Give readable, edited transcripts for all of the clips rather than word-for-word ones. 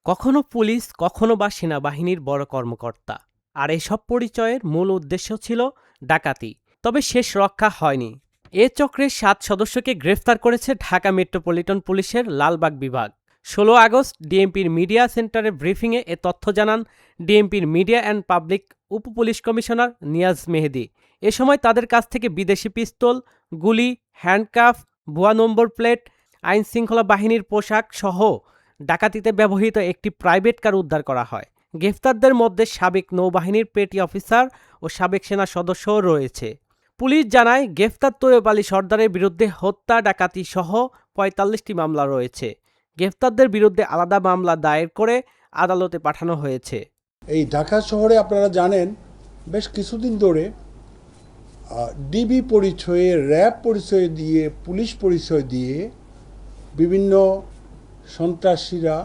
কখনো পুলিশ, কখনো বা সেনাবাহিনীর বড় কর্মকর্তা। আর এসব পরিচয়ের মূল উদ্দেশ্য ছিল ডাকাতি। তবে শেষ রক্ষা হয়নি। এ চক্রের ৭ সদস্যকে গ্রেফতার করেছে ঢাকা মেট্রোপলিটন পুলিশের লালবাগ বিভাগ। ১৬ আগস্ট ডিএমপির মিডিয়া সেন্টারে ব্রিফিংয়ে এ তথ্য জানান ডিএমপির মিডিয়া অ্যান্ড পাবলিক উপপুলিশ কমিশনার নিয়াজ মেহেদী। এ সময় তাদের কাছ থেকে বিদেশি পিস্তল, গুলি, হ্যান্ডকাফ, ভুয়া নম্বর প্লেট, আইনশৃঙ্খলা বাহিনীর পোশাক সহ ডাকাতিতে ব্যবহৃত একটি প্রাইভেট কার উদ্ধার করা হয়। গ্রেফতারদের মধ্যে সাবেক নৌবাহিনীর পেটি অফিসার ও সাবেক সেনা সদস্যও রয়েছে। পুলিশ জানায়, গ্রেফতার তৈয়ব আলী সর্দারের বিরুদ্ধে হত্যা, ডাকাতি সহ ৪৫টি মামলা রয়েছে। গ্রেফতারদের বিরুদ্ধে আলাদা মামলা দায়ের করে আদালতে পাঠানো হয়েছে। এই ঢাকা শহরে আপনারা জানেন বেশ কিছুদিন ধরে ডিবি পরিচয়ে, র্যাব পরিচয় দিয়ে, পুলিশ পরিচয় দিয়ে বিভিন্ন সন্ত্রাসীরা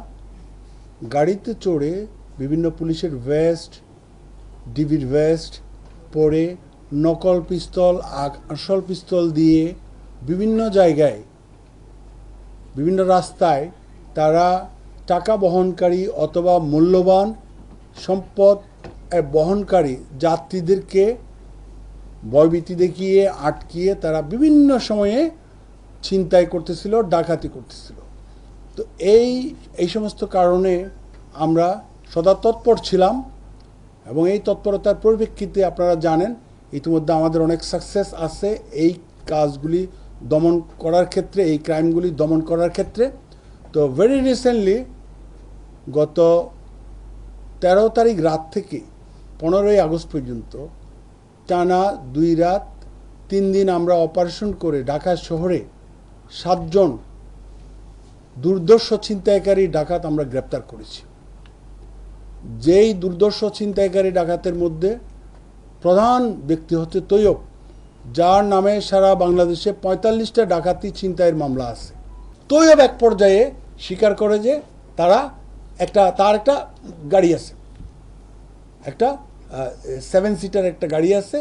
গাড়িতে চড়ে বিভিন্ন পুলিশের ভেস্ট, ডিবির ভেস্ট পরে নকল পিস্তল, আসল পিস্তল দিয়ে বিভিন্ন জায়গায়, বিভিন্ন রাস্তায় তারা টাকা বহনকারী অথবা মূল্যবান সম্পদ বহনকারী যাত্রীদেরকে ভয়ভীতি দেখিয়ে আটকিয়ে তারা বিভিন্ন সময়ে ছিনতাই করতেছিল, ডাকাতি করতেছিল। তো এই সমস্ত কারণে আমরা সদা তৎপর ছিলাম এবং এই তৎপরতার পরিপ্রেক্ষিতে আপনারা জানেন ইতিমধ্যে আমাদের অনেক সাকসেস আছে এই কাজগুলি দমন করার ক্ষেত্রে, এই ক্রাইমগুলি দমন করার ক্ষেত্রে। তো ভেরি রিসেন্টলি গত ১৩ তারিখ রাত থেকে ১৫ই আগস্ট পর্যন্ত টানা ২ রাত ৩ দিন আমরা অপারেশন করে ঢাকা শহরে ৭ জন দুর্ধর্ষ ছিনতাইকারী ডাকাত আমরা গ্রেপ্তার করেছি। যেই দুর্ধর্ষ ছিনতাইকারী ডাকাতের মধ্যে প্রধান ব্যক্তি হচ্ছে তৈয়ব, যার নামে সারা বাংলাদেশে ৪৫টা ডাকাতি ছিনতাইয়ের মামলা আছে। তৈয়ব এক পর্যায়ে স্বীকার করে যে তার একটা গাড়ি আছে, একটা 7 সিটার একটা গাড়ি আছে,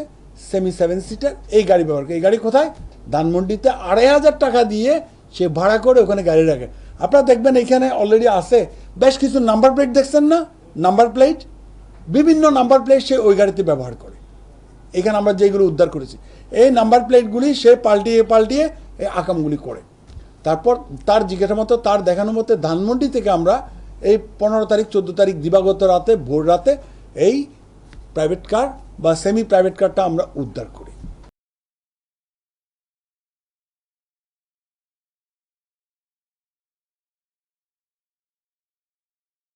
সেমি 7 সিটার। এই গাড়ি ব্যবহার করে, এই গাড়ি কোথায়? ধানমন্ডিতে ২৫০০ টাকা দিয়ে সে ভাড়া করে ওখানে গাড়ি রাখে। আপনারা দেখবেন এখানে অলরেডি আছে বেশ কিছু নাম্বার প্লেট, দেখছেন না? নাম্বার প্লেট, বিভিন্ন নাম্বার প্লেট সে ওই গাড়িতে ব্যবহার করে। এখানে আমরা যেগুলো উদ্ধার করেছি এই নাম্বার প্লেটগুলি সে পাল্টিয়ে এই আকামগুলি করে। তারপর তার জিজ্ঞাসা মতো, তার দেখানো মতো ধানমন্ডি থেকে আমরা এই ১৫ তারিখ ১৪ তারিখ দিবাগত রাতে, ভোর রাতে এই প্রাইভেট কার বা সেমি প্রাইভেট কারটা আমরা উদ্ধার করি।